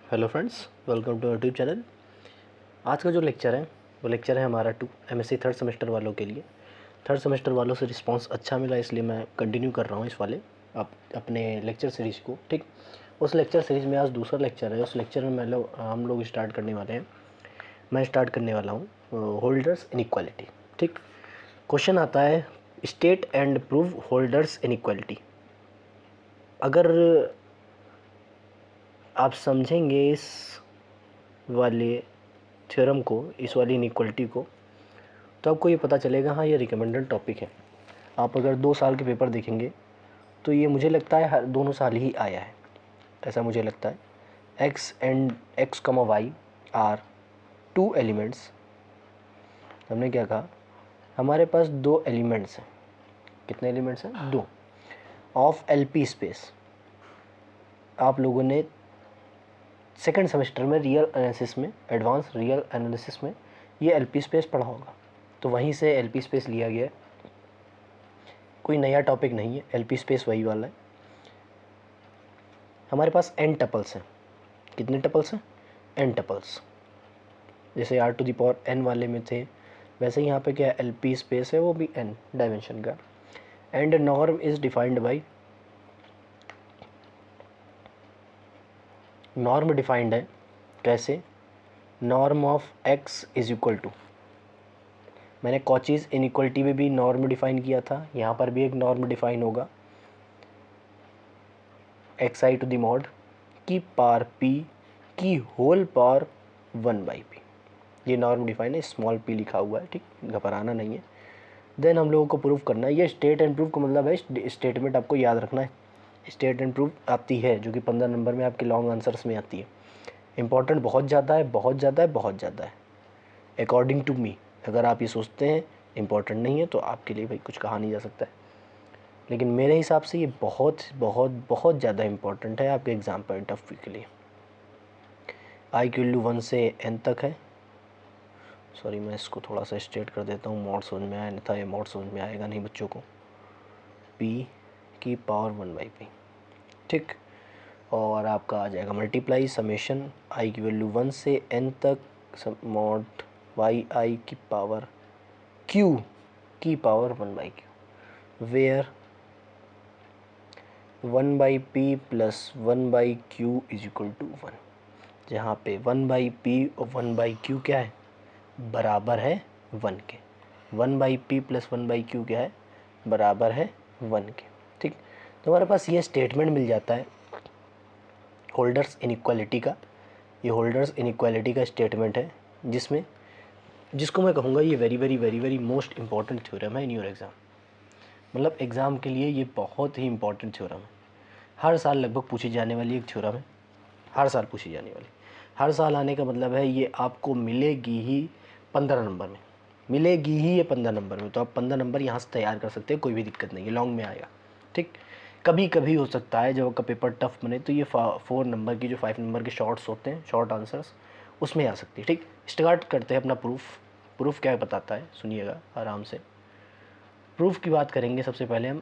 Hello friends, welcome to YouTube channel. आज का जो लेक्चर है वो लेक्चर है हमारा एमएससी थर्ड सेमेस्टर वालों के लिए। थर्ड सेमेस्टर वालों से रिस्पांस अच्छा मिला, इसलिए मैं कंटिन्यू कर रहा हूँ इस वाले अपने लेक्चर सीरीज़ को। ठीक, उस लेक्चर सीरीज़ में आज दूसरा लेक्चर है। उस लेक्चर में हम लोग स्टार्ट करने वाले हैं। मैं स्टार्ट करने वाला हूँ होल्डर्स इनइक्वालिटी। ठीक, क्वेश्चन आता है state and prove holders inequality. अगर आप समझेंगे इस वाले थ्योरम को, इस वाली इनइक्वालिटी को, तो आपको ये पता चलेगा हाँ ये रिकमेंडेड टॉपिक है। आप अगर 2 साल के पेपर देखेंगे तो ये मुझे लगता है हर दोनों साल ही आया है, ऐसा मुझे लगता है। एक्स एंड एक्स कमा वाई आर टू एलिमेंट्स। हमने क्या कहा, हमारे पास 2 एलिमेंट्स हैं। कितने एलिमेंट्स हैं? 2 ऑफ एलपी स्पेस। आप लोगों ने सेकंड सेमेस्टर में रियल एनालिसिस में, एडवांस रियल एनालिसिस में ये एलपी स्पेस पढ़ा होगा, तो वहीं से एलपी स्पेस लिया गया है। कोई नया टॉपिक नहीं है, एलपी स्पेस वही वाला है। हमारे पास n टपल्स हैं। कितने टपल्स हैं? n tuples. जैसे r to the power n वाले में थे, वैसे ही यहाँ पे क्या एलपी स्पेस है, वो भी n डायमेंशन का। And norm is defined by, norm defined है कैसे? Norm of x is equal to, मैंने कॉचीज़ इनइक्वलिटी में भी नॉर्म डिफाइन किया था, यहाँ पर भी एक नॉर्म डिफाइन होगा। X i to the mod की पावर पी की होल पावर 1/p, ये नॉर्म डिफाइन है, स्मॉल p लिखा हुआ है। ठीक, घबराना नहीं है। देन हम लोगों को प्रूव करना है। ये स्टेट एंड प्रूव का मतलब है स्टेटमेंट आपको याद रखना है। स्टेट एंड प्रूव आती है जो कि 15 नंबर में आपके लॉन्ग आंसर्स में आती है। इंपॉर्टेंट बहुत ज़्यादा है, बहुत ज़्यादा है, बहुत ज़्यादा है अकॉर्डिंग टू मी। अगर आप ये सोचते हैं इंपॉर्टेंट नहीं है तो आपके लिए भाई कुछ कहा नहीं जा सकता है, लेकिन मेरे हिसाब से ये बहुत बहुत बहुत ज़्यादा इंपॉर्टेंट है आपके एग्ज़ाम पॉइंट ऑफ व्यू के लिए। आई की वैल्यू 1 से n तक है। सॉरी, मैं इसको थोड़ा सा स्ट्रेट कर देता हूँ, मॉड समझ में आया, नहीं था ये मॉड समझ में आएगा नहीं बच्चों को। p की पावर 1/p। ठीक, और आपका आ जाएगा मल्टीप्लाई समेशन आई की वैल्यू 1 से n तक मॉड वाई आई की पावर q की power 1/q, where 1/p plus 1/q is equal to 1, जहाँ पे 1/p और 1/q क्या है? बराबर है 1 के। 1/p प्लस 1/q क्या है? बराबर है 1 के। ठीक, तो हमारे पास ये स्टेटमेंट मिल जाता है होल्डर्स इनइक्वालिटी का। ये होल्डर्स इनइक्वालिटी का स्टेटमेंट है जिसको मैं कहूँगा ये very very very very most important theorem है इन योर एग्ज़ाम। मतलब एग्ज़ाम के लिए ये बहुत ही इंपॉर्टेंट थ्योरम है। हर साल लगभग पूछी जाने वाली एक थ्योरम है, हर साल पूछी जाने वाली। हर साल आने का मतलब है ये आपको मिलेगी ही 15 नंबर में, मिलेगी ही ये 15 नंबर में। तो आप 15 नंबर यहाँ से तैयार कर सकते हैं, कोई भी दिक्कत नहीं है, लॉन्ग में आएगा। ठीक, कभी कभी हो सकता है जब आपका पेपर टफ बने तो ये 4 नंबर की, जो 5 नंबर के शॉर्ट्स होते हैं, शॉर्ट आंसर्स, उसमें आ सकती है। ठीक, स्टार्ट करते हैं अपना प्रूफ क्या बताता है, सुनिएगा आराम से। प्रूफ की बात करेंगे सबसे पहले हम,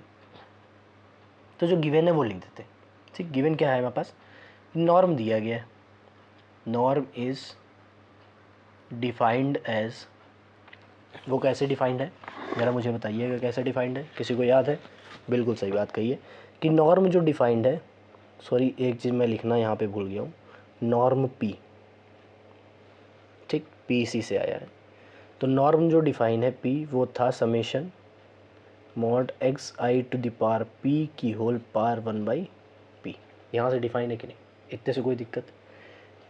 तो जो गिवन है वो लिख देते हैं। ठीक, गिवन क्या है हमारे पास? नॉर्म दिया गया है। नॉर्म इज़ डिफाइंड एज, वो कैसे डिफाइंड है ज़रा मुझे बताइएगा, कैसे डिफाइंड है? किसी को याद है? बिल्कुल सही बात कही है कि नॉर्म जो डिफाइंड है, सॉरी एक चीज़ मैं लिखना यहाँ पे भूल गया हूँ, नॉर्म पी। ठीक, पी सी से आया है। तो नॉर्म जो डिफाइन है पी, वो था summation mod x i to the power p की होल पावर 1/p। यहाँ से डिफाइन है कि नहीं? इतने से कोई दिक्कत?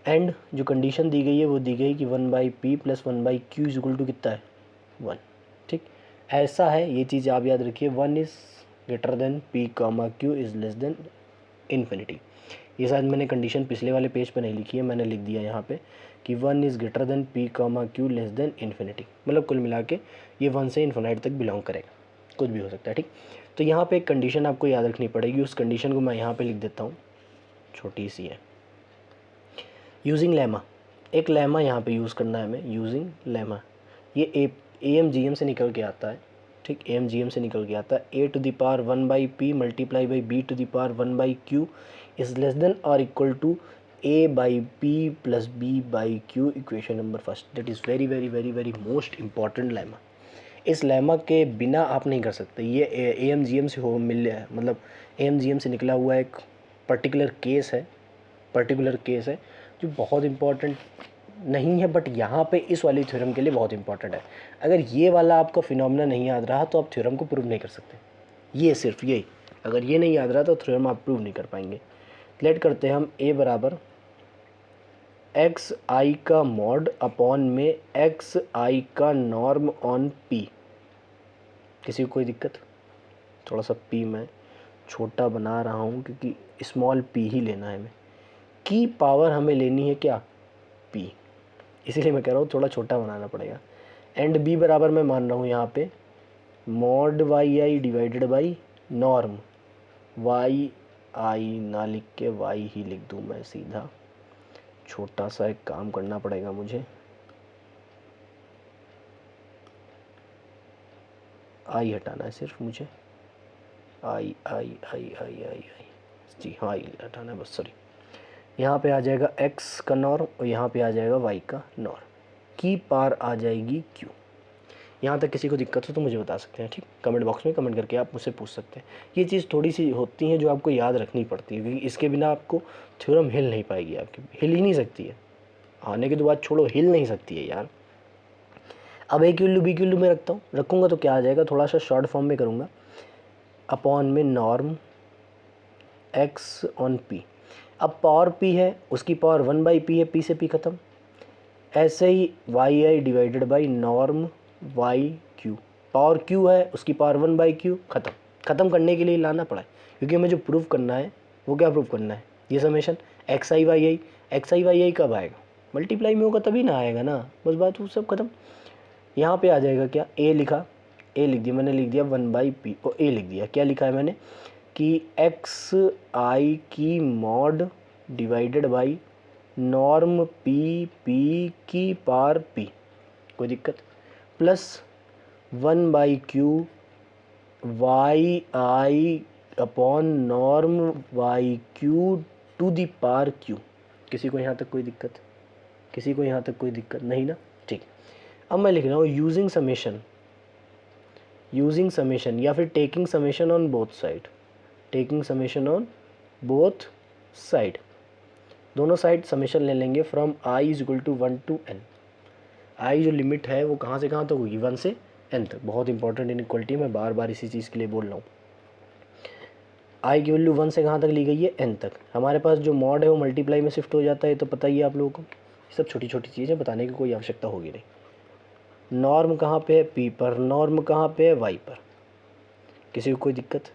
एंड जो कंडीशन दी गई है वो दी गई कि 1/p plus 1/q is equal to कितना है? 1। ठीक, ऐसा है, ये चीज़ आप याद रखिए, 1 is greater than p comma q is less than infinity. ये शायद मैंने कंडीशन पिछले वाले पेज पे नहीं लिखी है, मैंने लिख दिया यहाँ पे कि 1 is greater than p comma q less than infinity. मतलब कुल मिला के ये 1 से इन्फिनिटी तक बिलोंग करेगा, कुछ भी हो सकता है। ठीक, तो यहाँ पे एक कंडीशन आपको याद रखनी पड़ेगी, उस कंडीशन को मैं यहाँ पे लिख देता हूँ, छोटी सी है। यूजिंग लेमा, एक लेमा यहाँ पे यूज़ करना है हमें, यूजिंग लेमा। ये AMGM से निकल के आता है। ठीक, AMGM से निकल के आता है। a to the power 1/p multiply by b to the power 1/q is less than और equal to a by p plus b by q equation number first. That is very very very very most important lemma. इस lemma के बिना आप नहीं कर सकते। ये AMGM से हो मिल मतलब AMGM से निकला हुआ एक पर्टिकुलर केस है जो बहुत इम्पॉर्टेंट नहीं है, बट यहाँ पे इस वाली थ्योरम के लिए बहुत इंपॉर्टेंट है। अगर ये वाला आपका फिनोमेना नहीं याद रहा तो आप थ्योरम को प्रूव नहीं कर सकते। ये सिर्फ यही, अगर ये नहीं याद रहा तो थ्योरम आप प्रूव नहीं कर पाएंगे। लेट करते हैं हम a बराबर एक्स आई का मॉड अपॉन में एक्स आई का नॉर्म ऑन p। किसी को कोई दिक्कत? थोड़ा सा p मैं छोटा बना रहा हूँ क्योंकि स्मॉल p ही लेना है हमें, की पावर हमें लेनी है क्या? p, इसीलिए मैं कह रहा हूँ थोड़ा छोटा बनाना पड़ेगा। एंड b बराबर मैं मान रहा हूँ यहाँ पे mod y i divided by norm y i ना लिख के वाई ही लिख दूँ मैं सीधा। छोटा सा एक काम करना पड़ेगा मुझे, आई हटाना है सिर्फ मुझे, आई आई आई आई आई आई जी हाँ आई हटाना है बस, सॉरी। यहाँ पे आ जाएगा x का नॉर्म और यहाँ पे आ जाएगा y का नॉर्म, की पार आ जाएगी q। यहाँ तक किसी को दिक्कत हो तो मुझे बता सकते हैं, ठीक? कमेंट बॉक्स में कमेंट करके आप मुझसे पूछ सकते हैं। ये चीज़ थोड़ी सी होती है जो आपको याद रखनी पड़ती है, क्योंकि इसके बिना आपको थ्योरम हिल नहीं पाएगी, आपकी हिल ही नहीं सकती है। आने के तो बाद छोड़ो, हिल नहीं सकती है यार। अब a की b की मैं रखूँगा तो क्या आ जाएगा, थोड़ा सा शॉर्ट फॉर्म में करूँगा, अपॉन में नॉर्म x ऑन p। अब पावर p है, उसकी पावर 1/p है, p से p ख़त्म। ऐसे ही y i divided by norm y q, power q है, उसकी पावर 1/q, ख़त्म करने के लिए लाना पड़ा है, क्योंकि हमें जो प्रूव करना है वो क्या प्रूव करना है, ये समेशन एक्स आई वाई आई कब आएगा, मल्टीप्लाई में होगा तभी ना आएगा ना, बस बात वो सब ख़त्म। यहाँ पे आ जाएगा क्या, a लिखा, a लिख दिया मैंने, लिख दिया 1/p और a लिख दिया, क्या लिखा है मैंने कि एक्स आई की mod divided by norm p की पावर p, कोई दिक्कत, plus 1/q y i upon norm y q to the power q। किसी को यहाँ तक कोई दिक्कत? किसी को यहाँ तक कोई दिक्कत नहीं ना? ठीक। अब मैं लिख रहा हूँ यूजिंग समेशन या फिर taking summation on both side, दोनों साइड समेशन ले लेंगे from i is equal to 1 to n। i जो लिमिट है वो कहाँ से कहाँ तक होगी, 1 से n तक। बहुत इंपॉर्टेंट इनइक्वालिटी, मैं बार बार इसी चीज़ के लिए बोल रहा हूँ। i की वैल्यू 1 से कहाँ तक ली गई है, n तक। हमारे पास जो मॉड है वो मल्टीप्लाई में शिफ्ट हो जाता है, तो पता ही है आप लोगों को। सब छोटी छोटी चीज़ें बताने की कोई आवश्यकता होगी नहीं। नॉर्म कहाँ पे है, p पर, नॉर्म कहाँ पे है, y पर। किसी को कोई दिक्कत?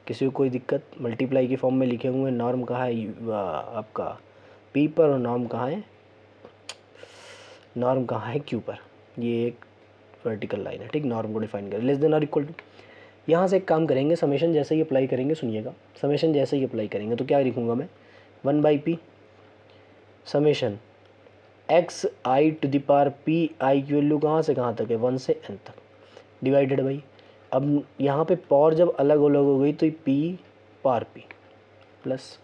किसी को कोई दिक्कत? मल्टीप्लाई की फॉर्म में लिखे हुए नॉर्म कहाँ है आपका p पर, और नॉर्म कहाँ है, नॉर्म कहाँ है q पर। ये एक वर्टिकल लाइन है, ठीक। नॉर्म को डिफाइन करें, लेस देन और इक्वल टू। यहाँ से एक काम करेंगे, समेशन जैसे ही अप्लाई करेंगे, सुनिएगा, समेशन जैसे ही अप्लाई करेंगे तो क्या लिखूँगा मैं, 1/p summation x i to the power p, i की वैल्यू कहाँ से कहाँ तक है, 1 से n तक, डिवाइडेड बाई, अब यहाँ पे पावर जब अलग अलग हो गई तो p power p plus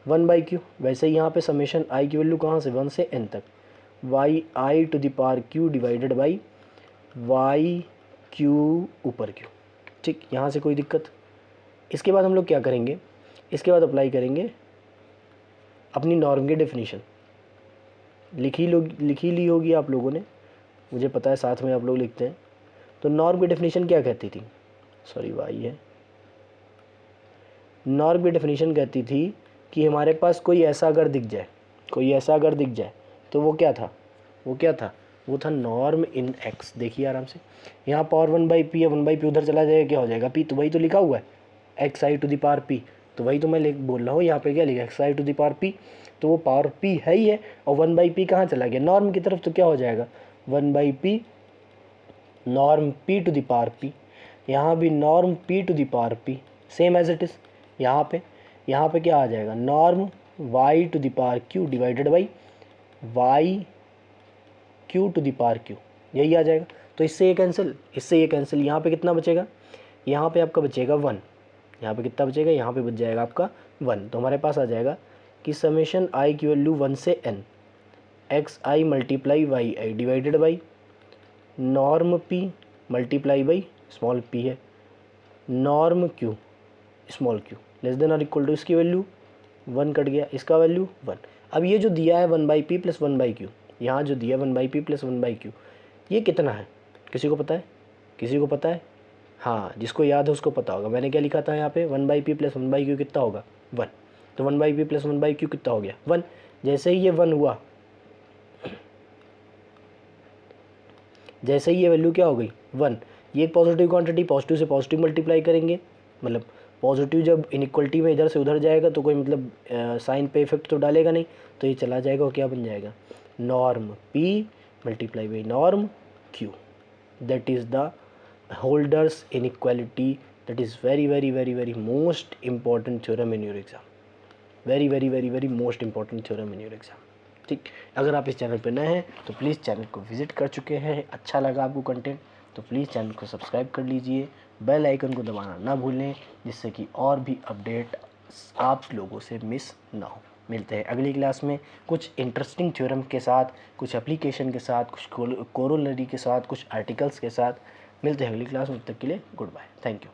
1/q। वैसे ही यहाँ पे समेशन i की वैल्यू कहाँ से, 1 से n तक, y i to the power q divided by y q ऊपर q, ठीक। यहाँ से कोई दिक्कत? इसके बाद हम लोग क्या करेंगे, इसके बाद अप्लाई करेंगे अपनी नॉर्म की डेफिनेशन। लिख ही ली होगी आप लोगों ने, मुझे पता है, साथ में आप लोग लिखते हैं। तो नॉर्म की डेफिनेशन क्या कहती थी, सॉरी वाई है, नॉर्म की डेफिनेशन कहती थी कि हमारे पास कोई ऐसा अगर दिख जाए तो वो क्या था, वो था नॉर्म इन एक्स। देखिए आराम से, यहाँ पावर 1/p है, 1/p उधर चला जाएगा, क्या हो जाएगा, p, तो वही तो लिखा हुआ है x i to the power p, तो वही तो मैं बोल रहा हूँ। यहाँ पे क्या लिखा, x i to the power p, तो वो पावर p है ही है, और 1/p कहाँ चला गया, नॉर्म की तरफ, तो क्या हो जाएगा 1/p norm p to the power p। यहाँ भी norm p to the power p, same as it is. यहाँ पे क्या आ जाएगा, norm y to the power q divided by y q to the power q, यही आ जाएगा। तो इससे ये कैंसिल, यहाँ पे कितना बचेगा, यहाँ पे आपका बचेगा 1, यहाँ पे कितना बचेगा, यहाँ पे बच जाएगा आपका 1। तो हमारे पास आ जाएगा कि समेशन आई की वैल्यू 1 से n x i multiply y i divided by norm p multiply by small p है, norm q small q less than और इक्वल टू, इसकी वैल्यू 1 कट गया, इसका वैल्यू 1। अब ये जो दिया है 1/p प्लस 1/q, यहाँ जो दिया 1/p प्लस 1/q, ये कितना है? किसी को पता है? किसी को पता है? हाँ, जिसको याद है उसको पता होगा। मैंने क्या लिखा था यहाँ पे 1/p प्लस 1/q कितना होगा? 1। तो 1/p प्लस 1/q कितना हो गया? 1। जैसे ही ये 1 हुआ, जैसे ही ये वैल्यू क्या हो गई? 1। ये एक पॉजिटिव क्वांटिटी, पॉजिटिव से पॉजिटिव मल्टीप्लाई करेंगे, मतलब पॉजिटिव जब इनइक्वलिटी में इधर से उधर जाएगा तो कोई मतलब साइन पे इफेक्ट तो डालेगा नहीं, तो ये चला जाएगा और क्या बन जाएगा? Norm p multiply by norm q, that is the holders inequality, that is very very very very most important theorem in your exam, very very very very most important theorem in your exam. ठीक, अगर आप इस channel पर नए हैं तो please channel को visit कर चुके हैं, अच्छा लगा आपको कंटेंट तो प्लीज़ चैनल को सब्सक्राइब कर लीजिए, बेल आइकन को दबाना ना भूलें, जिससे कि और भी अपडेट आप लोगों से मिस ना हो। मिलते हैं अगली क्लास में कुछ इंटरेस्टिंग थ्योरम के साथ, कुछ एप्लीकेशन के साथ, कुछ कोरोलरी के साथ, कुछ आर्टिकल्स के साथ। मिलते हैं अगली क्लास में, तब तक के लिए गुड बाय, थैंक यू।